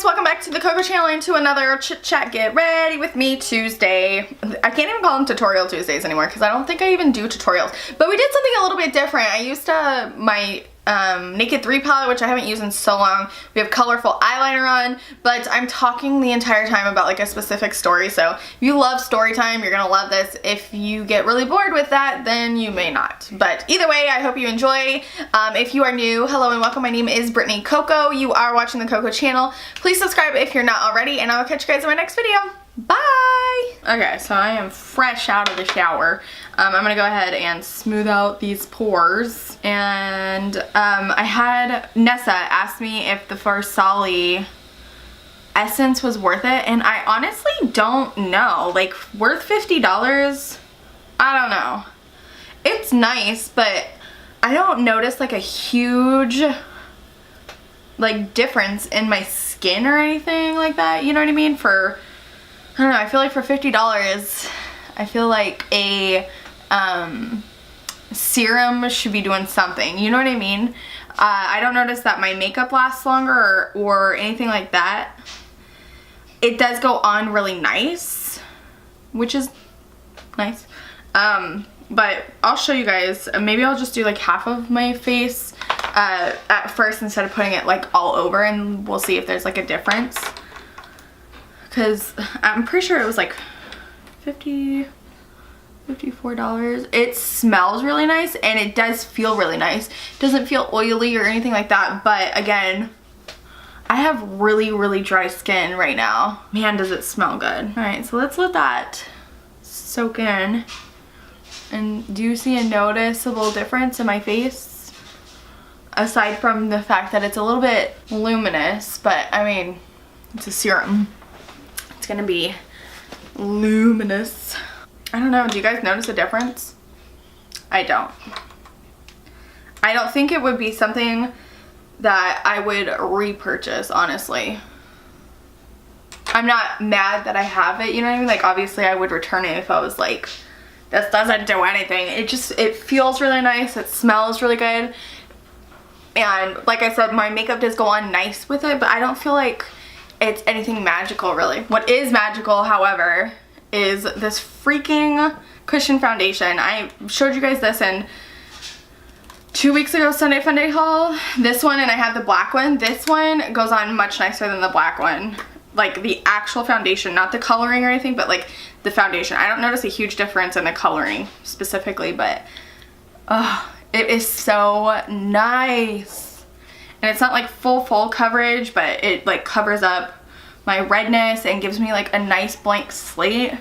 guys, welcome back to the Cocco channel and to another Chit Chat Get Ready With Me Tuesday. I can't even call them tutorial Tuesdays anymore because I don't think I even do tutorials. But we did something a little bit different. I used my Naked 3 palette, which I haven't used in so long. We have colorful eyeliner on, but I'm talking the entire time about like a specific story. So if you love story time, you're gonna love this. If you get really bored with that, then you may not. But either way, I hope you enjoy. If you are new, hello and welcome. My name is Brittany Cocco. You are watching the Cocco channel. Please subscribe if you're not already, and I'll catch you guys in my next video. Bye! Okay, so I am fresh out of the shower. I'm gonna go ahead and smooth out these pores. And I had Nessa ask me if the Farsali essence was worth it, and I honestly don't know. Like, worth $50? I don't know. It's nice, but I don't notice like a huge like difference in my skin or anything like that, you know what I mean? I don't know, I feel like for $50, I feel like a serum should be doing something, you know what I mean? I don't notice that my makeup lasts longer or anything like that. It does go on really nice, which is nice. But I'll show you guys. Maybe I'll just do like half of my face at first instead of putting it like all over, and we'll see if there's like a difference. Because I'm pretty sure it was like $54. It smells really nice and it does feel really nice. It doesn't feel oily or anything like that, but again, I have really dry skin right now. Man, does it smell good. Alright, so let's let that soak in. And do you see a noticeable difference in my face? Aside from the fact that it's a little bit luminous, but I mean, it's a serum. It's gonna be luminous. I don't know, do you guys notice a difference? I don't. I don't think it would be something that I would repurchase, honestly. I'm not mad that I have it, you know what I mean? Like, obviously I would return it if I was like, this doesn't do anything. It feels really nice, it smells really good. And like I said, my makeup does go on nice with it, but I don't feel like it's anything magical, really. What is magical, however, is this freaking cushion foundation. I showed you guys this in 2 weeks ago Sunday Funday haul. This one, and I have the black one. This one goes on much nicer than the black one. Like the actual foundation, not the coloring or anything, but like the foundation. I don't notice a huge difference in the coloring specifically, but it is so nice. And it's not like full coverage, but it like covers up my redness and gives me like a nice blank slate.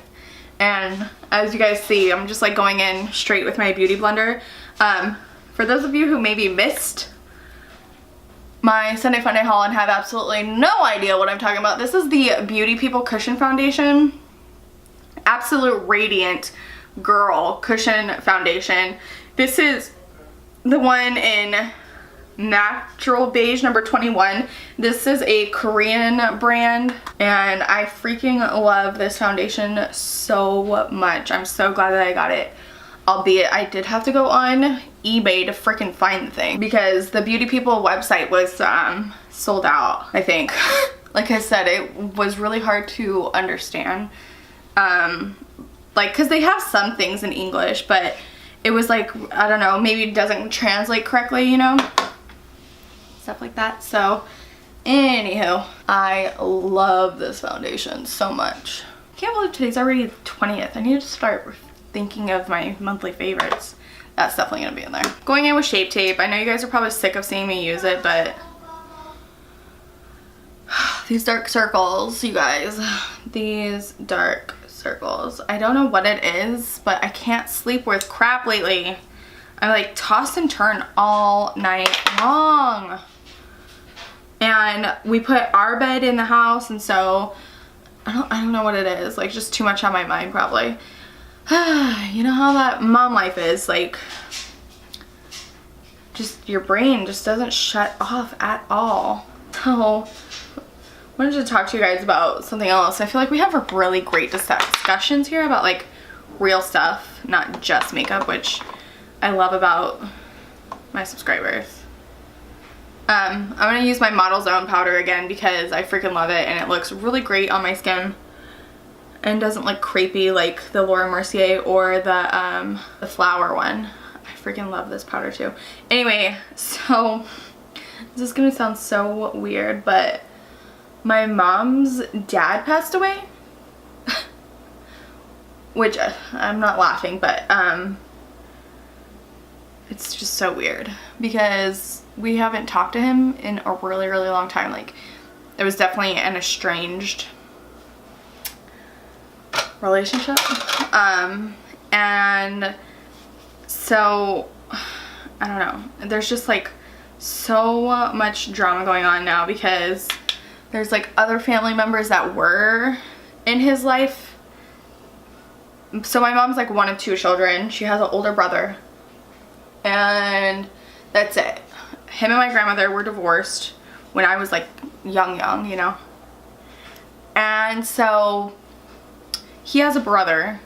And as you guys see, I'm just like going in straight with my beauty blender. For those of you who maybe missed my Sunday Funday haul and have absolutely no idea what I'm talking about, this is the Beauty People Cushion Foundation. Absolute Radiant Girl Cushion Foundation. This is the one in Natural Beige number 21. This is a Korean brand and I freaking love this foundation so much. I'm so glad that I got it. Albeit I did have to go on eBay to freaking find the thing because the Beauty People website was sold out, I think. Like I said, it was really hard to understand. Like, cause they have some things in English, but it was like, I don't know, maybe it doesn't translate correctly, you know? Stuff like that. So anywho, I love this foundation so much. Can't believe today's already the 20th. I need to start thinking of my monthly favorites. That's definitely gonna be in there. Going in with Shape Tape. I know you guys are probably sick of seeing me use it, but these dark circles, you guys, these dark circles. I don't know what it is, but I can't sleep worth crap lately. I like toss and turn all night long. And we put our bed in the house, and so I don't know what it is. Like, just too much on my mind probably. You know how that mom life is, like, just your brain just doesn't shut off at all. So I wanted to talk to you guys about something else. I feel like we have a really great discussions here about like real stuff, not just makeup, which I love about my subscribers. I'm gonna use my Model Zone powder again because I freaking love it and it looks really great on my skin and doesn't look crepey like the Laura Mercier or the flower one. I freaking love this powder too. Anyway, so this is gonna sound so weird, but my mom's dad passed away. Which I'm not laughing, but it's just so weird because we haven't talked to him in a really, really long time. Like, it was definitely an estranged relationship. And so, I don't know. There's just like so much drama going on now because there's like other family members that were in his life. So my mom's like one of 2 children. She has an older brother. And that's it. Him and my grandmother were divorced when I was like young, you know. And so he has a brother.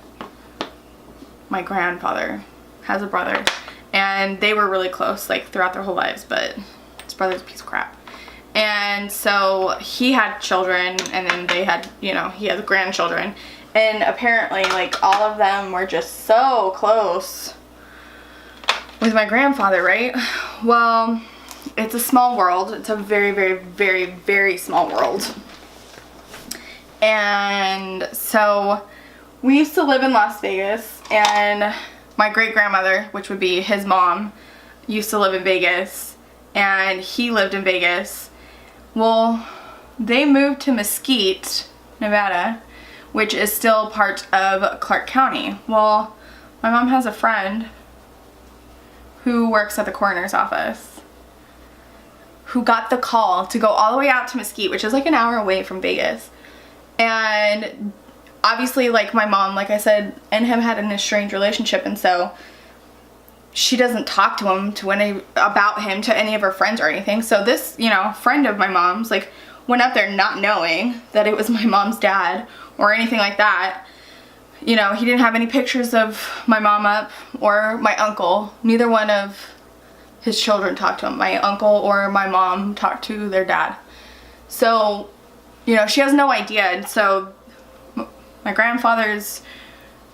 My grandfather has a brother. And they were really close like throughout their whole lives, but his brother's a piece of crap. And so he had children and then they had, you know, he has grandchildren. And apparently, like, all of them were just so close with my grandfather, right? Well, it's a small world. It's a very, very, very, very small world. And so we used to live in Las Vegas, and my great-grandmother, which would be his mom, used to live in Vegas, and he lived in Vegas. Well, they moved to Mesquite, Nevada, which is still part of Clark County. Well, my mom has a friend who works at the coroner's office who got the call to go all the way out to Mesquite, which is like an hour away from Vegas. And obviously, like, my mom, like I said, and him had an estranged relationship, and so she doesn't talk to him about him to any of her friends or anything. So this, you know, friend of my mom's, like, went up there not knowing that it was my mom's dad or anything like that. You know, he didn't have any pictures of my mom up or my uncle. Neither one of his children talked to him. My uncle or my mom talked to their dad. So, you know, she has no idea. And so my grandfather's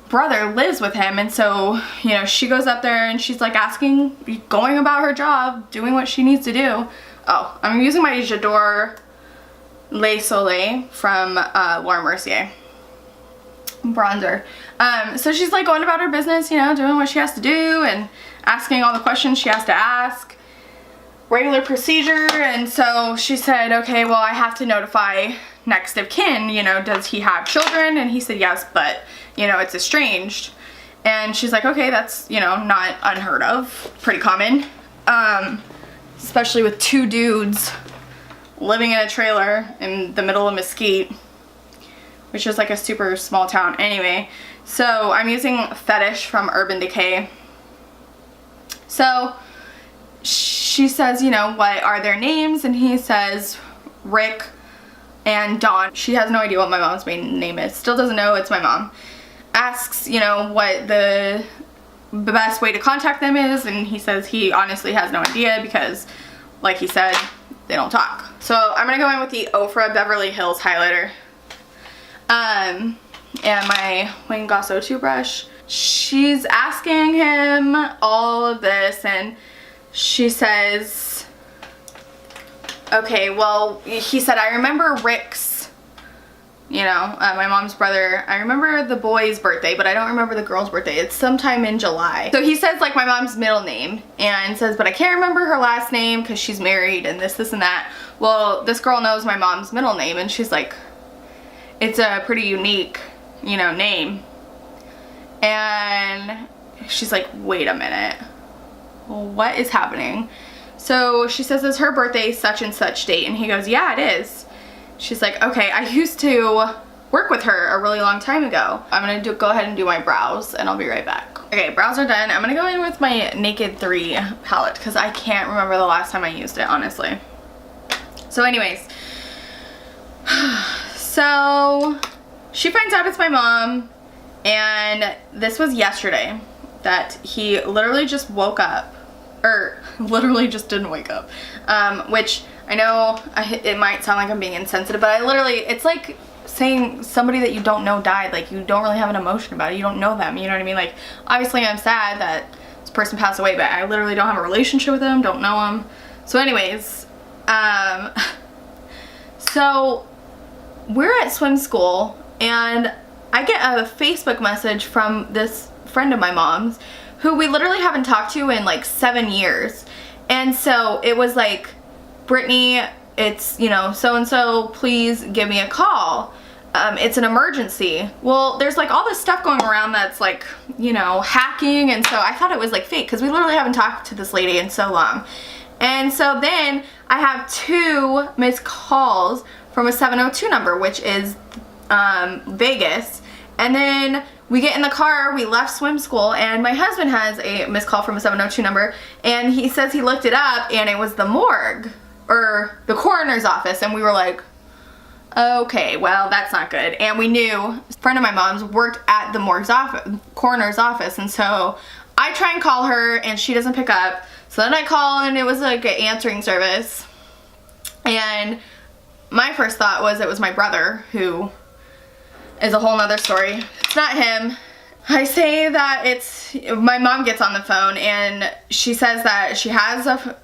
brother lives with him, and so, you know, she goes up there and she's like asking, going about her job, doing what she needs to do. Oh, I'm using my J'adore Le Soleil from Laura Mercier bronzer. So she's like going about her business, you know, doing what she has to do and asking all the questions she has to ask. Regular procedure. And so she said, okay, well, I have to notify next of kin, you know, does he have children? And he said yes, but, you know, it's estranged. And she's like, okay, that's, you know, not unheard of, pretty common, especially with 2 dudes living in a trailer in the middle of Mesquite, which is like a super small town. Anyway, so I'm using Fetish from Urban Decay. So she says, you know, what are their names? And he says Rick and Dawn. She has no idea what my mom's maiden name is. Still doesn't know it's my mom. Asks, you know, what the best way to contact them is, and he says he honestly has no idea because, like he said, they don't talk. So I'm gonna go in with the Ofra Beverly Hills highlighter and my Wayne Goss O2 brush. She's asking him all of this, and she says, okay, well, he said, I remember Rick's, you know, my mom's brother. I remember the boy's birthday, but I don't remember the girl's birthday. It's sometime in July. So he says, like, my mom's middle name, and says, but I can't remember her last name because she's married and this and that. Well, this girl knows my mom's middle name, and she's like, it's a pretty unique, you know, name. And she's like, wait a minute, well, what is happening? So she says, it's her birthday, such and such date. And he goes, yeah, it is. She's like, okay, I used to work with her a really long time ago. I'm gonna go ahead and do my brows, and I'll be right back. Okay, brows are done. I'm gonna go in with my Naked 3 palette because I can't remember the last time I used it, honestly. So anyways, so she finds out it's my mom, and this was yesterday that he literally just woke up or literally just didn't wake up. Which I know it might sound like I'm being insensitive, but I literally, it's like saying somebody that you don't know died. Like, you don't really have an emotion about it. You don't know them, you know what I mean? Like, obviously I'm sad that this person passed away, but I literally don't have a relationship with them, don't know them. So anyways, so we're at swim school and I get a Facebook message from this friend of my mom's who we literally haven't talked to in like 7 years. And so it was like, Brittany, it's, you know, so-and-so, please give me a call. It's an emergency. Well, there's like all this stuff going around that's like, you know, hacking, and so I thought it was like fake because we literally haven't talked to this lady in so long. And so then I have 2 missed calls from a 702 number, which is Vegas. And then we get in the car, we left swim school, and my husband has a missed call from a 702 number, and he says he looked it up and it was the morgue, or the coroner's office, and we were like, okay, well, that's not good. And we knew a friend of my mom's worked at the coroner's office, and so I try and call her and she doesn't pick up. So then I call and it was like an answering service, and my first thought was it was my brother, who is a whole nother story. It's not him. I say that it's, my mom gets on the phone and she says that she has a,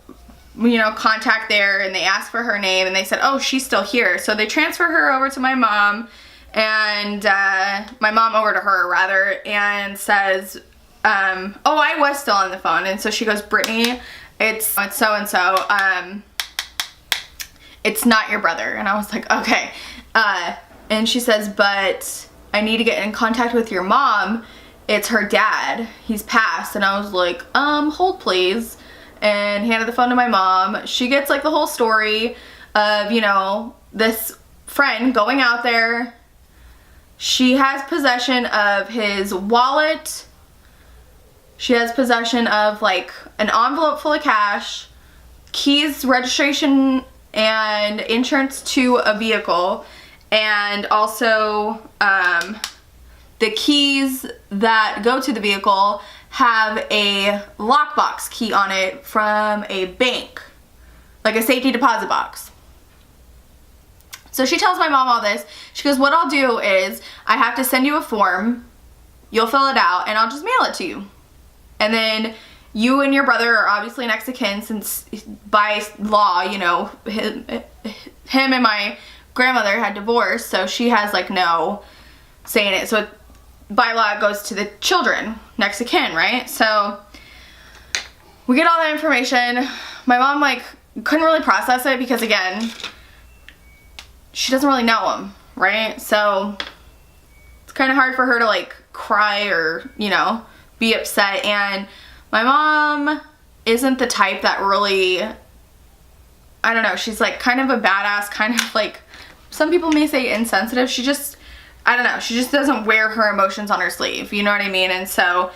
you know, contact there, and they ask for her name and they said, oh, she's still here. So they transfer her over to my mom, and my mom over to her rather, and says, oh, I was still on the phone. And so she goes, Brittany, it's so-and-so, it's not your brother. And I was like, okay. And she says, but I need to get in contact with your mom. It's her dad. He's passed. And I was like, hold please. And handed the phone to my mom. She gets like the whole story of, you know, this friend going out there. She has possession of his wallet. She has possession of like an envelope full of cash, keys, registration, and insurance to a vehicle, and also the keys that go to the vehicle have a lockbox key on it from a bank, like a safety deposit box. So she tells my mom all this. She goes, what I'll do is I have to send you a form, you'll fill it out, and I'll just mail it to you. And then you and your brother are obviously next of kin, since by law, you know, him and my grandmother had divorced, so she has like no say in it. So by law it goes to the children, next of kin, right? So we get all that information. My mom like couldn't really process it because, again, she doesn't really know him, right? So it's kind of hard for her to like cry or, you know, be upset. And my mom isn't the type that really, I don't know, she's like kind of a badass, kind of like, some people may say insensitive. She just, I don't know, she just doesn't wear her emotions on her sleeve, you know what I mean? And so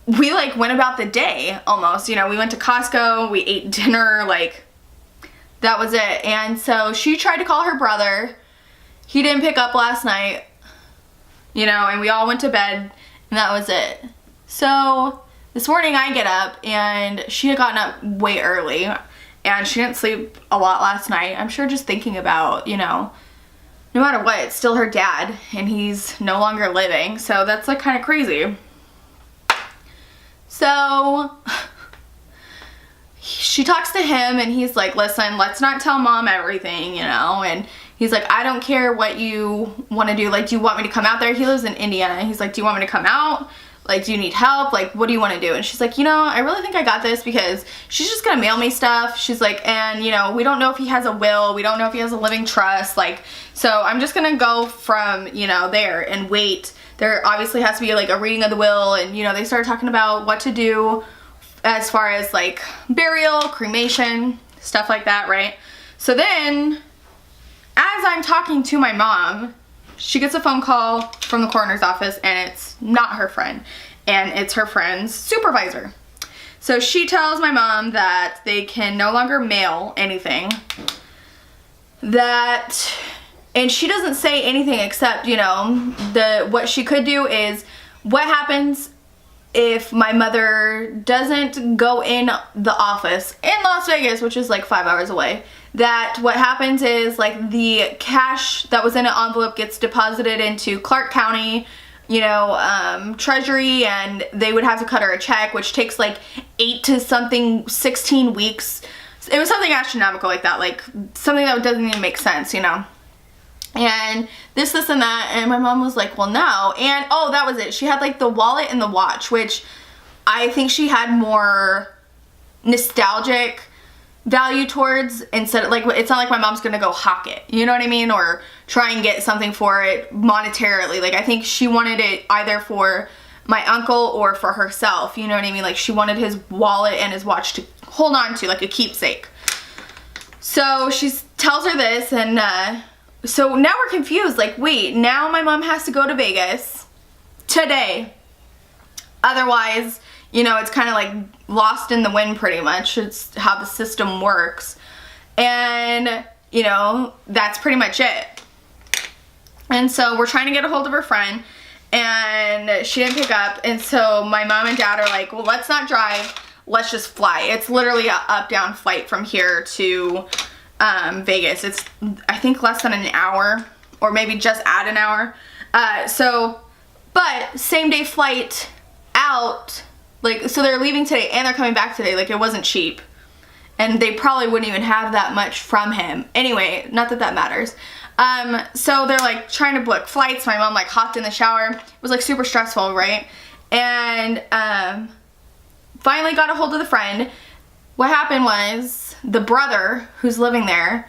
we like went about the day almost, you know, we went to Costco, we ate dinner, like that was it. And so she tried to call her brother. He didn't pick up last night, you know, and we all went to bed, and that was it. So this morning I get up, and she had gotten up way early, and she didn't sleep a lot last night. I'm sure just thinking about, you know, no matter what, it's still her dad, and he's no longer living. So that's like kind of crazy. So she talks to him, and he's like, listen, let's not tell mom everything, you know. And he's like, I don't care what you want to do. Like, do you want me to come out there? He lives in Indiana. He's like, do you want me to come out? Like, do you need help? Like, what do you want to do? And she's like, you know, I really think I got this, because she's just gonna mail me stuff. She's like, and you know, we don't know if he has a will. We don't know if he has a living trust. Like, so I'm just gonna go from, you know, there and wait. There obviously has to be like a reading of the will, and you know, they started talking about what to do as far as like burial, cremation, stuff like that, right? So then, as I'm talking to my mom, she gets a phone call from the coroner's office, and it's not her friend, and it's her friend's supervisor. So she tells my mom that they can no longer mail anything, that, and she doesn't say anything except, you know, what she could do is, what happens if my mother doesn't go in the office in Las Vegas, which is like 5 hours away, that what happens is like the cash that was in an envelope gets deposited into Clark County, you know, Treasury, and they would have to cut her a check, which takes like 8 to something 16 weeks. It was something astronomical like that, like something that doesn't even make sense, you know. And this and that, and my mom was like, well, no. And oh, that was it. She had like the wallet and the watch, which I think she had more nostalgic value towards, instead of like, it's not like my mom's gonna go hawk it, you know what I mean, or try and get something for it monetarily. Like I think she wanted it either for my uncle or for herself, you know what I mean. Like she wanted his wallet and his watch to hold on to, like a keepsake. So she tells her this, and so now we're confused, like wait, now my mom has to go to Vegas today, otherwise, you know, it's kind of like lost in the wind pretty much. It's how the system works. And, you know, that's pretty much it. And so we're trying to get a hold of her friend, and she didn't pick up. And so my mom and dad are like, well, let's not drive. Let's just fly. It's literally an up-down flight from here to Vegas. It's, I think, less than an hour, or maybe just add an hour. But same day flight out. Like, so they're leaving today and they're coming back today. Like, it wasn't cheap. And they probably wouldn't even have that much from him. Anyway, not that that matters. So they're like trying to book flights. My mom like hopped in the shower. It was like super stressful, right? And finally got a hold of the friend. What happened was the brother who's living there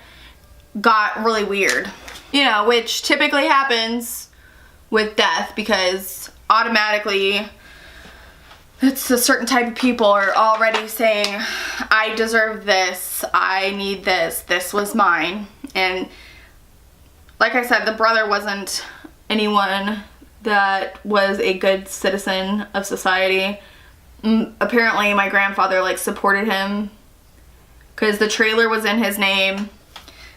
got really weird. You know, which typically happens with death, because automatically it's a certain type of people are already saying, I deserve this, I need this, this was mine. And like I said, the brother wasn't anyone that was a good citizen of society. Apparently my grandfather like supported him because the trailer was in his name.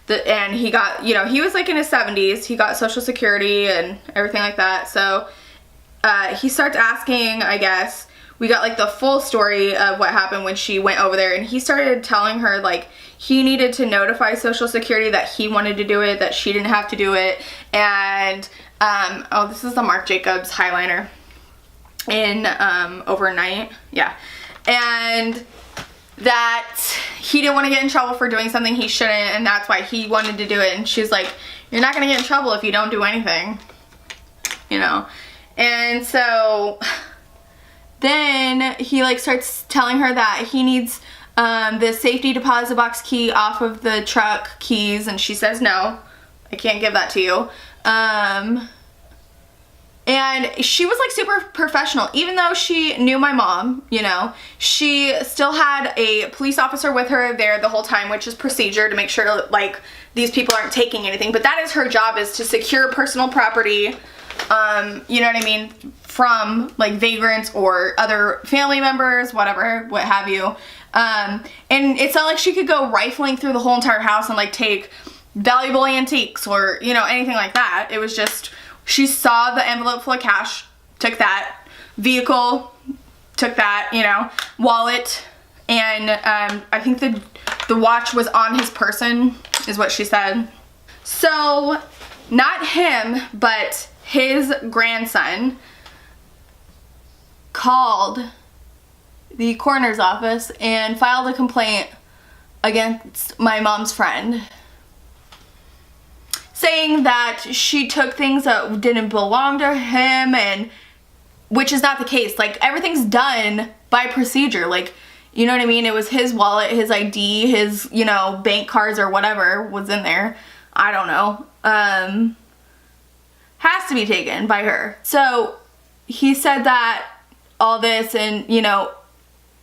And he got, you know, he was like in his 70s, he got Social Security and everything like that. So he starts asking, I guess, we got like the full story of what happened when she went over there, and he started telling her like he needed to notify Social Security that he wanted to do it, that she didn't have to do it. And oh, this is the Marc Jacobs highliner in Overnight, yeah. And that he didn't want to get in trouble for doing something he shouldn't, and that's why he wanted to do it. And she's like, you're not gonna get in trouble if you don't do anything, you know. And so then he like starts telling her that he needs the safety deposit box key off of the truck keys, and she says no, I can't give that to you. And she was like super professional, even though she knew my mom, you know, she still had a police officer with her there the whole time, which is procedure to make sure like these people aren't taking anything. But that is her job, is to secure personal property, you know what I mean, from like vagrants or other family members, whatever, what have you. And it's not like she could go rifling through the whole entire house and like take valuable antiques or, you know, anything like that. It was just, she saw the envelope full of cash, took that, vehicle, took that, you know, wallet, and I think the watch was on his person, is what she said. So, not him, but his grandson called the coroner's office and filed a complaint against my mom's friend, saying that she took things that didn't belong to him, and which is not the case. Like, everything's done by procedure. Like, you know what I mean? It was his wallet, his ID, his, you know, bank cards or whatever was in there. I don't know. Has to be taken by her. So he said that all this, and, you know,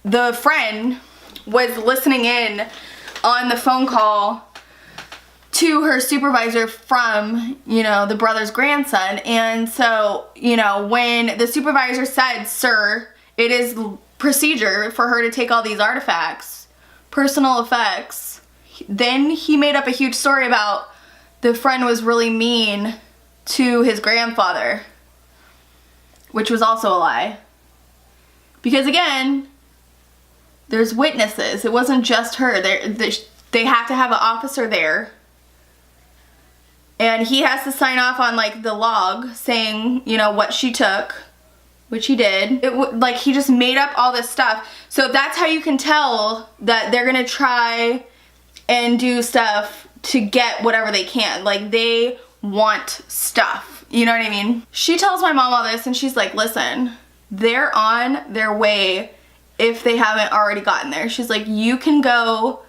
the friend was listening in on the phone call to her supervisor from, you know, the brother's grandson. And so, you know, when the supervisor said, sir, it is procedure for her to take all these artifacts, personal effects, then he made up a huge story about the friend was really mean to his grandfather, which was also a lie. Because again, there's witnesses. It wasn't just her. They have to have an officer there. And he has to sign off on like the log saying, you know, what she took, which he did. Like he just made up all this stuff. So that's how you can tell that they're gonna try and do stuff to get whatever they can. Like they want stuff, you know what I mean? She tells my mom all this and she's like, listen, they're on their way if they haven't already gotten there. She's like, you can go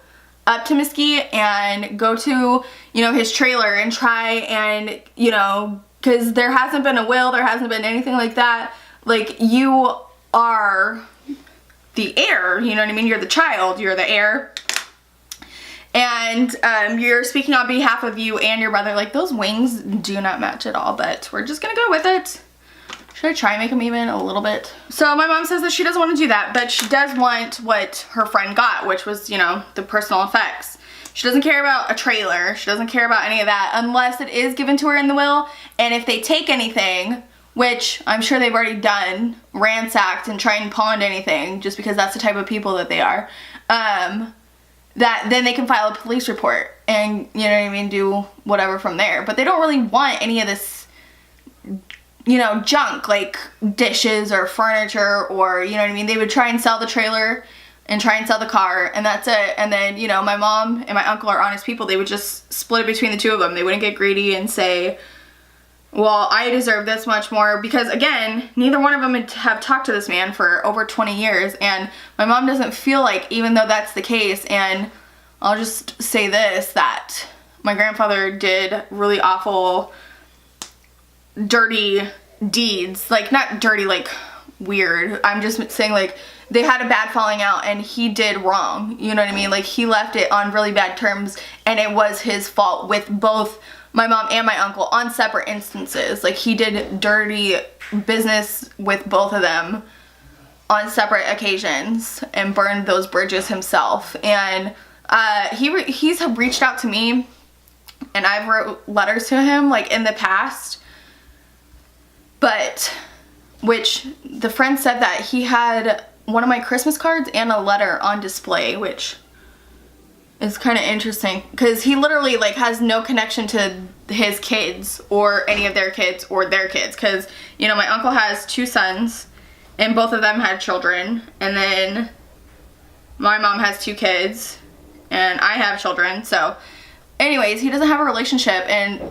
up to Mesquite and go to, you know, his trailer and try and, you know, because there hasn't been a will, there hasn't been anything like that. Like, you are the heir, you know what I mean? You're the child, you're the heir. And you're speaking on behalf of you and your brother. Like, those wings do not match at all, but we're just gonna go with it. Should I try and make them even a little bit? So my mom says that she doesn't want to do that, but she does want what her friend got, which was, you know, the personal effects. She doesn't care about a trailer. She doesn't care about any of that unless it is given to her in the will. And if they take anything, which I'm sure they've already done, ransacked and tried and pawned anything, just because that's the type of people that they are, that then they can file a police report and, you know what I mean, do whatever from there. But they don't really want any of this, you know, junk like dishes or furniture or, you know what I mean. They would try and sell the trailer and try and sell the car and that's it. And then, you know, my mom and my uncle are honest people. They would just split it between the two of them. They wouldn't get greedy and say, well, I deserve this much more, because again, neither one of them have talked to this man for over 20 years. And my mom doesn't feel like, even though that's the case, and I'll just say this, that my grandfather did really awful, dirty deeds. Like, not dirty like weird, I'm just saying like they had a bad falling out and he did wrong, you know what I mean? Like, he left it on really bad terms and it was his fault with both my mom and my uncle on separate instances. Like, he did dirty business with both of them on separate occasions and burned those bridges himself. And he's reached out to me and I've wrote letters to him like in the past, but which the friend said that he had one of my Christmas cards and a letter on display, which is kind of interesting because he literally like has no connection to his kids or any of their kids or their kids, because, you know, my uncle has 2 sons and both of them had children, and then my mom has 2 kids and I have children. So anyways, he doesn't have a relationship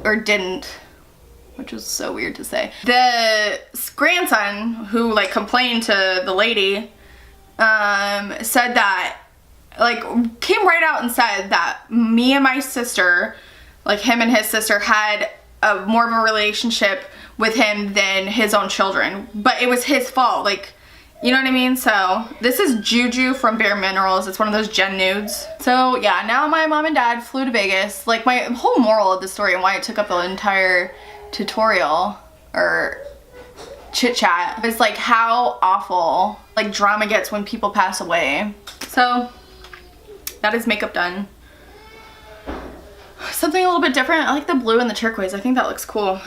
or didn't, which was so weird to say. The grandson who like complained to the lady said that, like, came right out and said that me and my sister, like him and his sister, had more of a relationship with him than his own children, but it was his fault, like, you know what I mean? So this is Juju from Bare Minerals. It's one of those Gen nudes. So yeah, now my mom and dad flew to Vegas. Like, my whole moral of the story and why it took up the entire tutorial or chit chat is like how awful like drama gets when people pass away. So that is makeup done. Something a little bit different. I like the blue and the turquoise. I think that looks cool.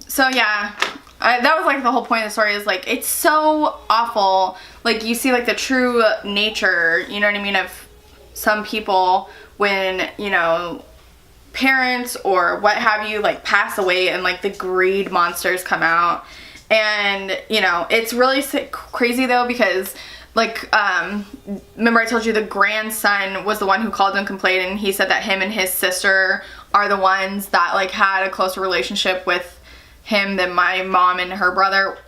So yeah, that was like the whole point of the story, is like, it's so awful. Like, you see like the true nature, you know what I mean, of some people when, you know, parents or what have you like pass away and like the greed monsters come out. And, you know, it's really crazy though, because like, remember I told you the grandson was the one who called and complained, and he said that him and his sister are the ones that like had a closer relationship with him than my mom and her brother.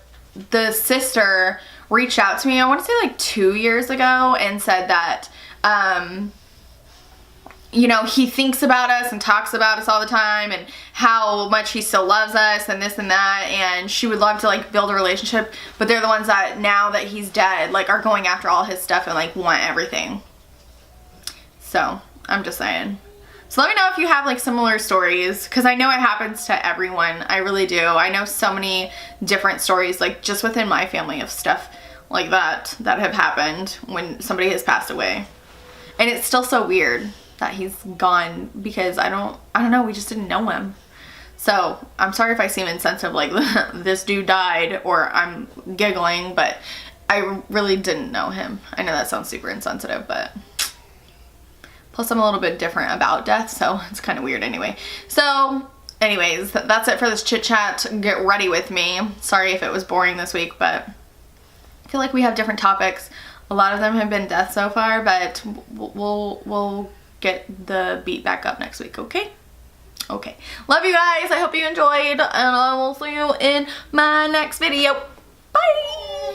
The sister reached out to me, I want to say like 2 years ago, and said that, you know, he thinks about us and talks about us all the time and how much he still loves us and this and that, and she would love to like build a relationship, but they're the ones that now that he's dead like are going after all his stuff and like want everything. So I'm just saying. So let me know if you have like similar stories, because I know it happens to everyone. I really do. I know so many different stories like just within my family of stuff like that have happened when somebody has passed away, and it's still so weird that he's gone, because I don't know, we just didn't know him. So I'm sorry if I seem insensitive, like this dude died, or I'm giggling, but I really didn't know him. I know that sounds super insensitive, but plus I'm a little bit different about death, so it's kind of weird anyway. So anyways, that's it for this chit chat. Get ready with me. Sorry if it was boring this week, but I feel like we have different topics. A lot of them have been death so far, but we'll get the beat back up next week, okay? Okay. Love you guys. I hope you enjoyed, and I will see you in my next video. Bye!